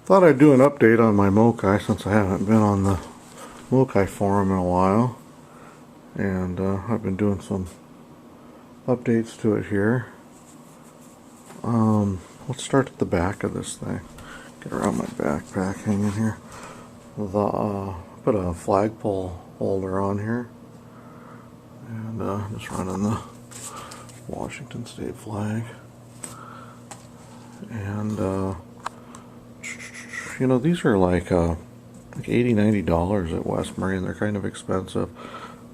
Thought I'd do an update on my Mokai since I haven't been on the Mokai forum in a while. And I've been doing some updates to it here. Let's start at the back of this thing. Get around my backpack hanging here. Put a flagpole holder on here. And just running the Washington State flag. And you know, these are like $80, $90 at West Marine. They're kind of expensive.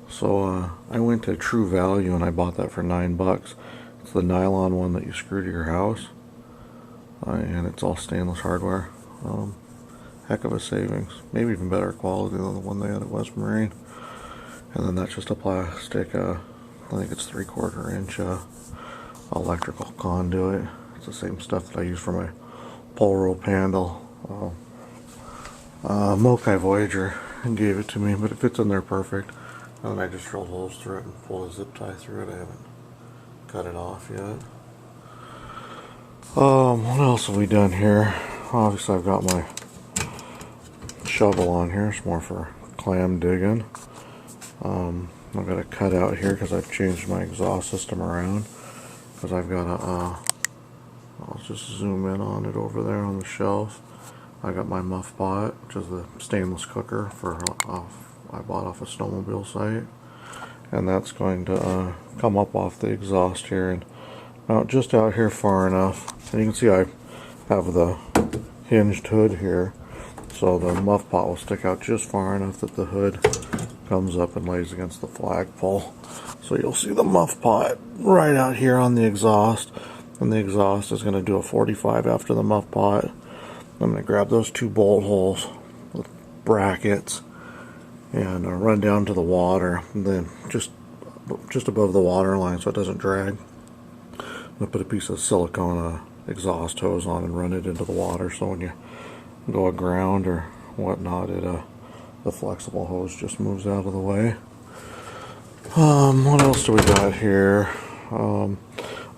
So I went to True Value and I bought that for $9. It's the nylon one that you screw to your house. And it's all stainless hardware. Heck of a savings. Maybe even better quality than the one they had at West Marine. And then that's just a plastic, I think it's 3/4 inch electrical conduit. It's the same stuff that I use for my pole rope handle. Mokai Voyager gave it to me, but it fits in there perfect. And then I just drilled holes through it and pulled a zip tie through it. I haven't cut it off yet. What else have we done here? Obviously I've got my shovel on here. It's more for clam digging. I've got a cutout here because I've changed my exhaust system around. Because I've got a, I'll just zoom in on it over there on the shelf. I got my muff pot, which is the stainless cooker for I bought off a snowmobile site, and that's going to come up off the exhaust here and mount just out here far enough. And you can see I have the hinged hood here, so the muff pot will stick out just far enough that the hood comes up and lays against the flagpole. So you'll see the muff pot right out here on the exhaust, and the exhaust is going to do a 45 after the muff pot. I'm going to grab those two bolt holes with brackets and run down to the water, and then just above the water line so it doesn't drag. I'm going to put a piece of silicone exhaust hose on and run it into the water, so when you go aground or whatnot, the flexible hose just moves out of the way. What else do we got here?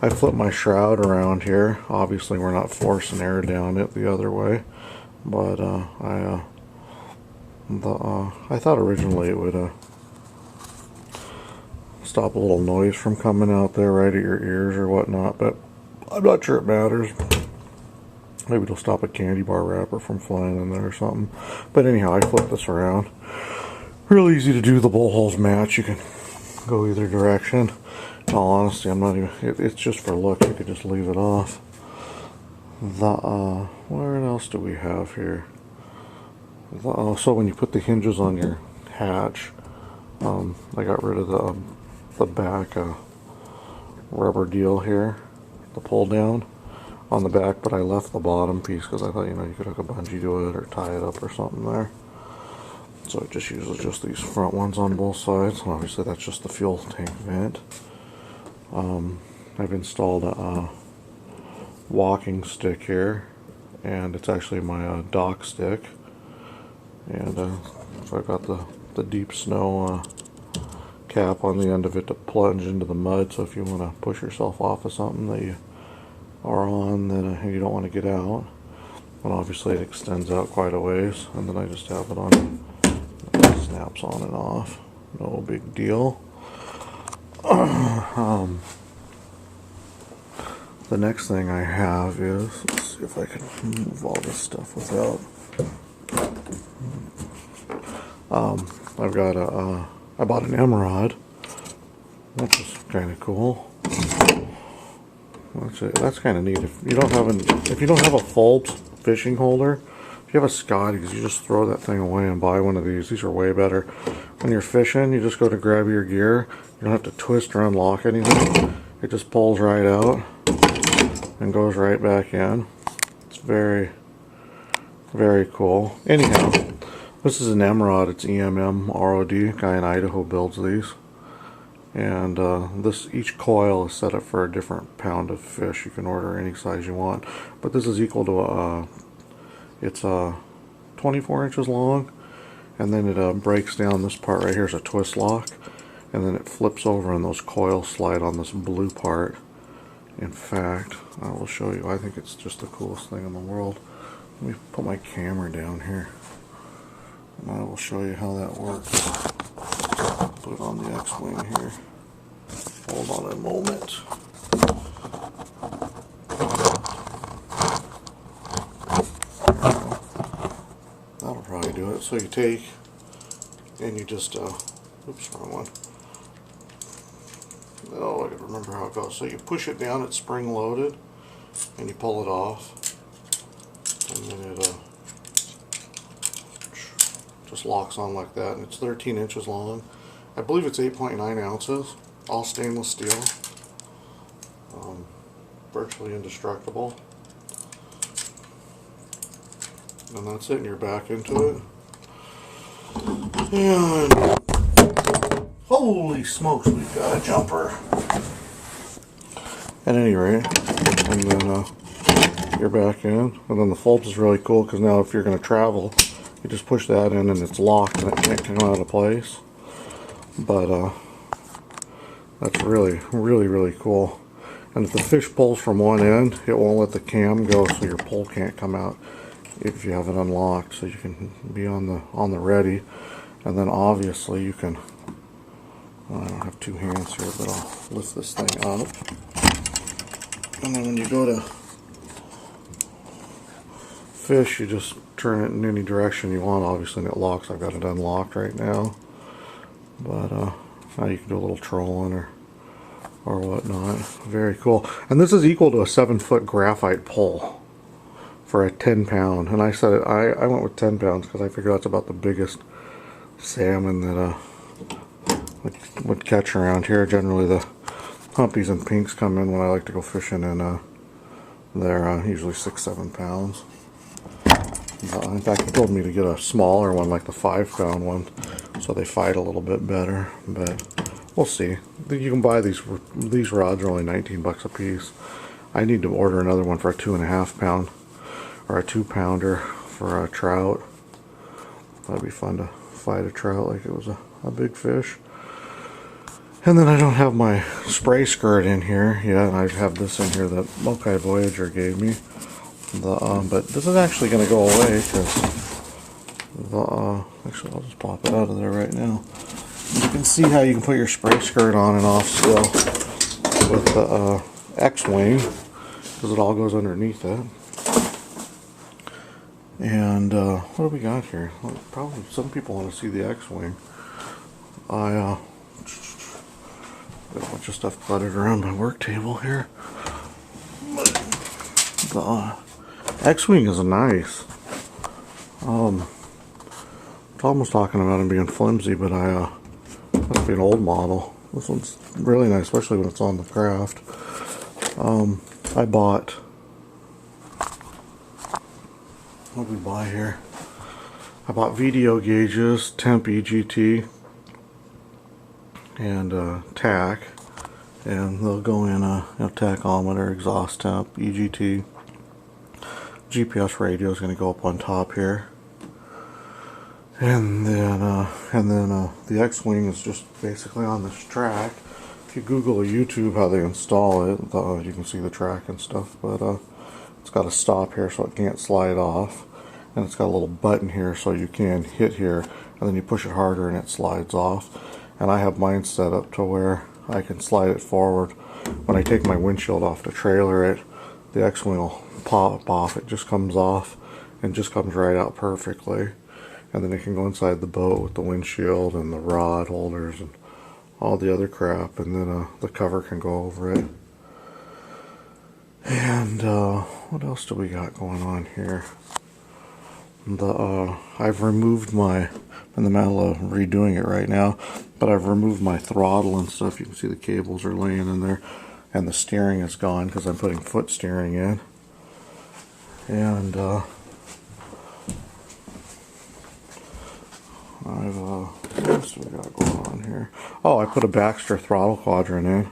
I flipped my shroud around here. Obviously we're not forcing air down it the other way, but I thought originally it would stop a little noise from coming out there right at your ears or whatnot, but I'm not sure it matters. Maybe it'll stop a candy bar wrapper from flying in there or something. But anyhow, I flipped this around. Real easy to do. The bolt holes match. You can go either direction. In all honesty, I'm not even, it's just for looks. You could just leave it off. What else do we have here? So when you put the hinges on your hatch, I got rid of the back rubber deal here, the pull down on the back, but I left the bottom piece because I thought, you know, you could hook a bungee to it or tie it up or something there. So it just uses just these front ones on both sides. Obviously that's just the fuel tank vent. I've installed a walking stick here, and it's actually my dock stick. And so I've got the deep snow cap on the end of it to plunge into the mud, so if you want to push yourself off of something that you are on, then you don't want to get out. And obviously it extends out quite a ways, and then I just have it on. It snaps on and off. No big deal. The next thing I have is, let's see if I can move all this stuff without. I've got I bought an emerald, which is kind of cool. That's kind of neat. If you don't have a full fishing holder, if you have a Scotties, you just throw that thing away and buy one of these. These are way better. When you're fishing, you just go to grab your gear. You don't have to twist or unlock anything. It just pulls right out and goes right back in. It's very, very cool. Anyhow, this is an emerald. It's EMM-ROD. A guy in Idaho builds these. And each coil is set up for a different pound of fish. You can order any size you want. But this is equal to it's 24 inches long, and then it breaks down. This part right here is a twist lock, and then it flips over and those coils slide on this blue part. In fact, I will show you. I think it's just the coolest thing in the world. Let me put my camera down here, and I will show you how that works. Put it on the X-Wing here. Hold on a moment. That'll probably do it. So you take, and you just, oops, wrong one. Oh, I gotta remember how it goes. So you push it down, it's spring loaded, and you pull it off, and then it just locks on like that, and it's 13 inches long. I believe it's 8.9 ounces, all stainless steel, virtually indestructible. And that's it, and you're back into it. And holy smokes, we've got a jumper. At any rate, and then you're back in, and then the fold is really cool because now if you're going to travel, you just push that in and it's locked and it can't come out of place. But that's really, really, really cool. And if the fish pulls from one end, it won't let the cam go, so your pole can't come out if you have it unlocked. So you can be on the ready, and then obviously you can. I don't have two hands here, but I'll lift this thing up. And then when you go to fish, you just turn it in any direction you want, obviously, and it locks. I've got it unlocked right now. But now you can do a little trolling or whatnot. Very cool. And this is equal to a 7-foot graphite pole for a 10-pound. And I said it, I went with 10 pounds because I figure that's about the biggest salmon that would catch around here. Generally the humpies and pinks come in when I like to go fishing, and they're usually 6-7 pounds. In fact, he told me to get a smaller one, like the 5-pound one, so they fight a little bit better. But we'll see. You can buy these rods are only 19 bucks a piece. I need to order another one for a 2.5-pound or a 2-pounder for a trout. That'd be fun to fight a trout like it was a big fish. And then I don't have my spray skirt in here yet, and I have this in here that Mokai Voyager gave me. But this is actually going to go away because actually I'll just pop it out of there right now. You can see how you can put your spray skirt on and off still with the X-Wing, because it all goes underneath it. And what do we got here? Well, probably some people want to see the X-Wing. I got a bunch of stuff cluttered around my work table here. The X-Wing is nice. It's almost talking about him being flimsy, but must be an old model. This one's really nice, especially when it's on the craft. I bought, what did we buy here? I bought VDO gauges, temp EGT, and tack, and they'll go in a tachometer, exhaust temp, EGT. GPS radio is going to go up on top here, and then the X-Wing is just basically on this track. If you Google or YouTube how they install it, you can see the track and stuff. But it's got a stop here so it can't slide off, and it's got a little button here so you can hit here, and then you push it harder and it slides off. And I have mine set up to where I can slide it forward. When I take my windshield off to trailer it, the X-Wing will pop off. It just comes off and just comes right out perfectly. And then it can go inside the boat with the windshield and the rod holders and all the other crap. And then the cover can go over it. And what else do we got going on here? I've removed my, I'm in the middle of redoing it right now, but I've removed my throttle and stuff. You can see the cables are laying in there, and the steering is gone because I'm putting foot steering in. And what else do we got going on here? Oh, I put a Baxter throttle quadrant in.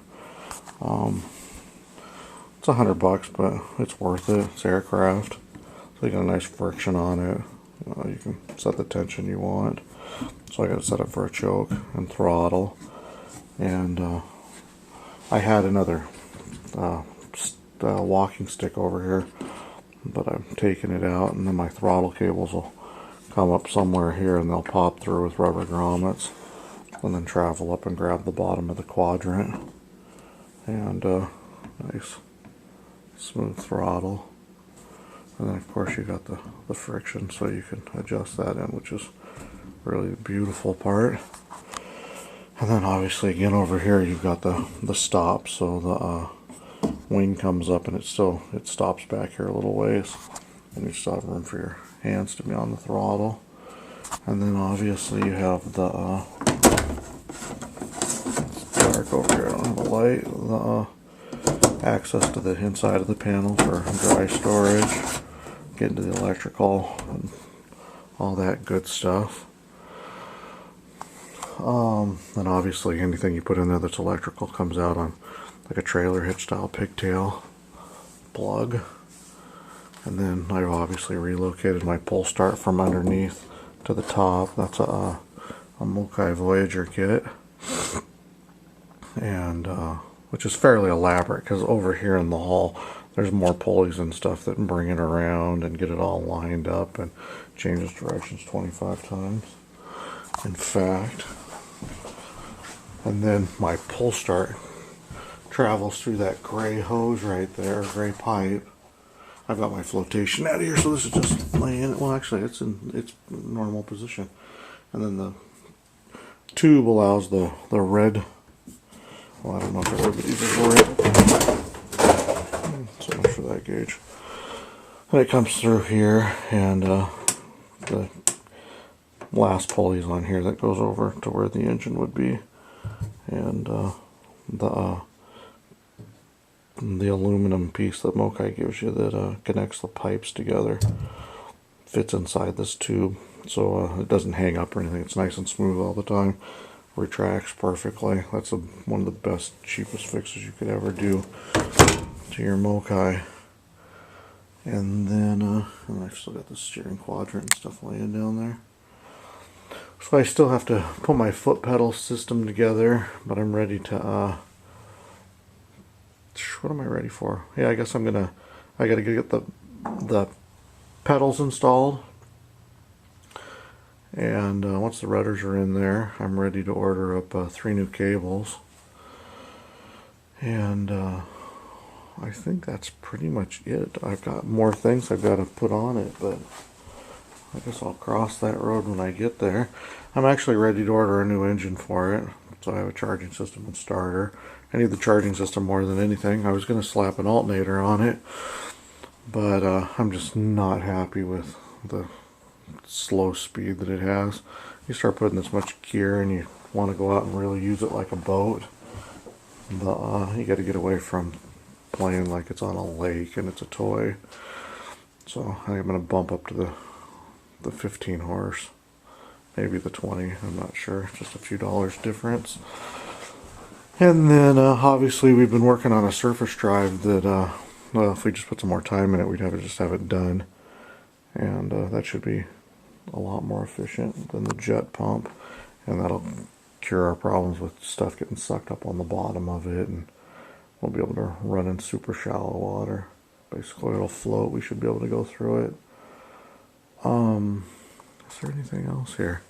It's $100, but it's worth it. It's aircraft. So you got a nice friction on it. You can set the tension you want. So I got it set up for a choke and throttle. And I had another walking stick over here but I'm taking it out, and then my throttle cables will come up somewhere here and they'll pop through with rubber grommets and then travel up and grab the bottom of the quadrant. And nice smooth throttle. And then of course you got the friction, so you can adjust that in, which is really the beautiful part. And then obviously again over here you've got the stop, so the wing comes up and it stops back here a little ways, and you still have room for your hands to be on the throttle. And then obviously you have the dark over here, I don't have a light, the access to the inside of the panel for dry storage, getting to the electrical and all that good stuff. And obviously anything you put in there that's electrical comes out on like a trailer hitch style pigtail plug. And then I've obviously relocated my pull start from underneath to the top. That's a Mokai Voyager kit, and which is fairly elaborate, because over here in the hall there's more pulleys and stuff that bring it around and get it all lined up and changes directions 25 times in fact. And then my pull start travels through that gray hose right there, gray pipe. I've got my flotation out of here, so this is just laying, well actually it's in its normal position. And then the tube allows the red, well I don't know if everybody's red, so much for that gauge. And it comes through here, and the last pulley's on here that goes over to where the engine would be. And the aluminum piece that Mokai gives you that connects the pipes together fits inside this tube, so it doesn't hang up or anything. It's nice and smooth all the time, retracts perfectly. That's one of the best, cheapest fixes you could ever do to your Mokai. And then and I've still got the steering quadrant and stuff laying down there. So I still have to put my foot pedal system together, but I'm ready to what am I ready for? Yeah, I guess I gotta get the pedals installed, and once the rudders are in there, I'm ready to order up 3 new cables, and I think that's pretty much it. I've got more things I've got to put on it, but I guess I'll cross that road when I get there. I'm actually ready to order a new engine for it, so I have a charging system and starter. I need the charging system more than anything. I was going to slap an alternator on it, but I'm just not happy with the slow speed that it has. You start putting this much gear and you want to go out and really use it like a boat, but you got to get away from playing like it's on a lake and it's a toy. So I think I'm going to bump up to the 15 horse, maybe the 20, I'm not sure, just a few dollars difference. And then obviously we've been working on a surface drive that well, if we just put some more time in it, we'd have to just have it done, and that should be a lot more efficient than the jet pump, and that'll cure our problems with stuff getting sucked up on the bottom of it, and we'll be able to run in super shallow water. Basically it'll float, we should be able to go through it. Is there anything else here?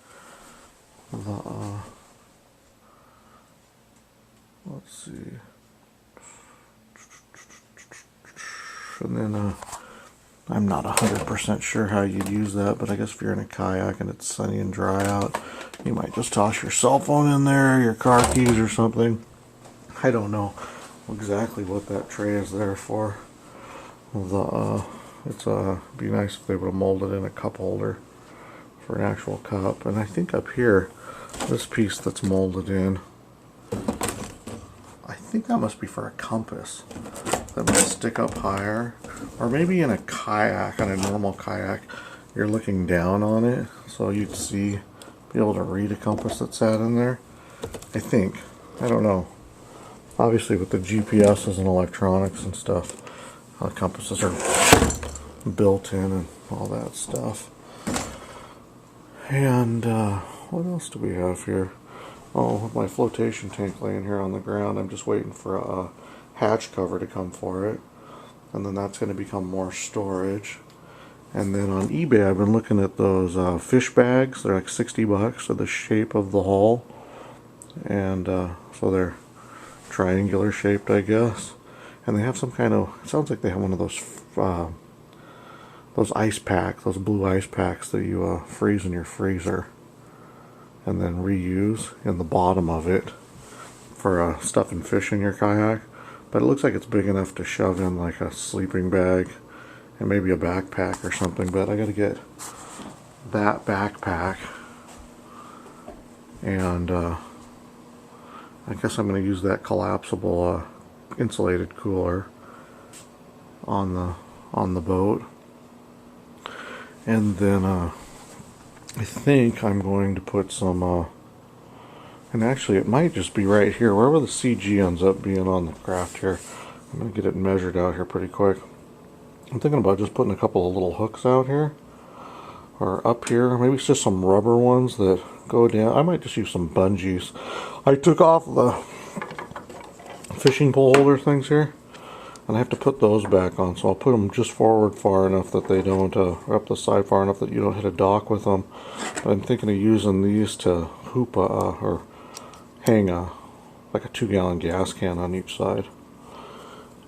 Let's see. And then I'm not 100% sure how you'd use that, but I guess if you're in a kayak and it's sunny and dry out, you might just toss your cell phone in there, your car keys or something. I don't know exactly what that tray is there for. It's be nice if they would have molded in a cup holder for an actual cup. And I think up here, this piece that's molded in, I think that must be for a compass that might stick up higher, or maybe in a kayak, on a normal kayak, you're looking down on it, so you'd be able to read a compass that's sat in there. I think, I don't know. Obviously with the GPSs and electronics and stuff, compasses are built in and all that stuff. And what else do we have here? Oh, my flotation tank laying here on the ground. I'm just waiting for a hatch cover to come for it. and then that's going to become more storage. And then on eBay I've been looking at those fish bags. They're like 60 bucks for the shape of the hull, and so they're triangular shaped, I guess, and they have some kind of, it sounds like they have one of those ice packs, those blue ice packs that you freeze in your freezer and then reuse in the bottom of it for stuffing fish in your kayak. But it looks like it's big enough to shove in like a sleeping bag and maybe a backpack or something, but I gotta get that backpack, and I guess I'm going to use that collapsible insulated cooler on the boat. And then I think I'm going to put some and actually it might just be right here wherever the CG ends up being on the craft here. I'm going to get it measured out here pretty quick. I'm thinking about just putting a couple of little hooks out here or up here. Maybe it's just some rubber ones that go down. I might just use some bungees. I took off the fishing pole holder things here, and I have to put those back on, so I'll put them just forward far enough that they don't, or up the side far enough that you don't hit a dock with them. But I'm thinking of using these to hoop or hang like a 2-gallon gas can on each side.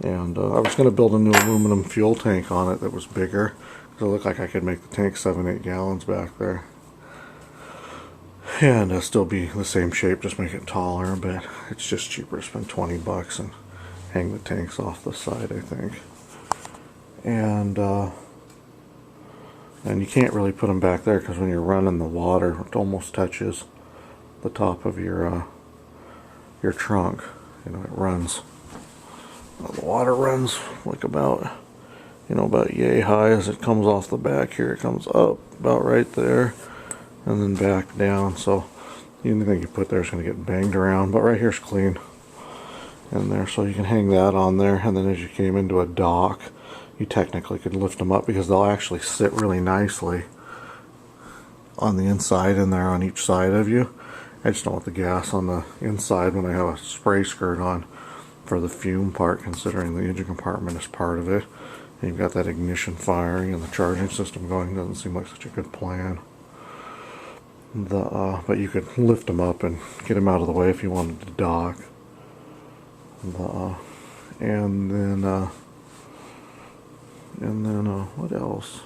And I was going to build a new aluminum fuel tank on it that was bigger, because it looked like I could make the tank 7-8 gallons back there. And still be the same shape, just make it taller, but it's just cheaper to spend 20 bucks and hang the tanks off the side, I think. And you can't really put them back there because when you're running the water, it almost touches the top of your trunk. You know, it runs. The water runs like about yay high as it comes off the back here. It comes up about right there, and then back down, so anything you put there is going to get banged around, but right here's clean in there, so you can hang that on there. And then as you came into a dock, you technically could lift them up because they'll actually sit really nicely on the inside in there on each side of you. I just don't want the gas on the inside when I have a spray skirt on for the fume part, considering the engine compartment is part of it, and you've got that ignition firing and the charging system going. Doesn't seem like such a good plan. But you could lift them up and get them out of the way if you wanted to dock. And then what else?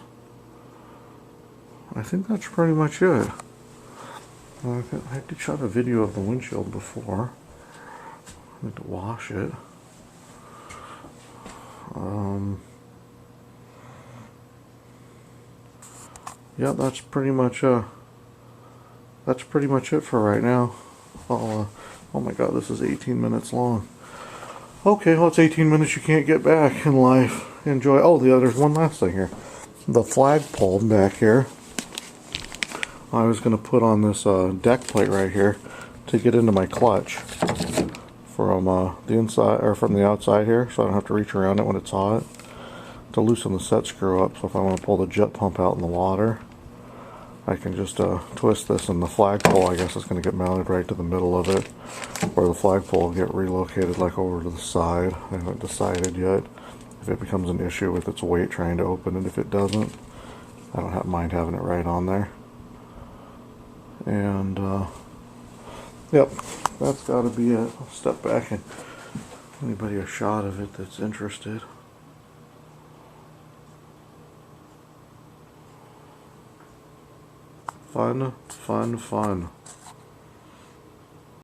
I think that's pretty much it. I did shot a video of the windshield before. I need to wash it. Yeah, that's pretty much it for right now. Oh my god, this is 18 minutes long. Okay, well, it's 18 minutes you can't get back in life. Enjoy. Oh, there's one last thing here. The flagpole back here, I was going to put on this deck plate right here to get into my clutch from the inside, or from the outside here, so I don't have to reach around it when it's hot, to loosen the set screw up. So if I want to pull the jet pump out in the water, I can just twist this, and the flagpole, I guess, is going to get mounted right to the middle of it, or the flagpole will get relocated like over to the side. I haven't decided yet if it becomes an issue with its weight trying to open it. If it doesn't, I don't mind having it right on there. And yep, that's got to be it. I'll step back and give anybody a shot of it that's interested. Fun, fun, fun.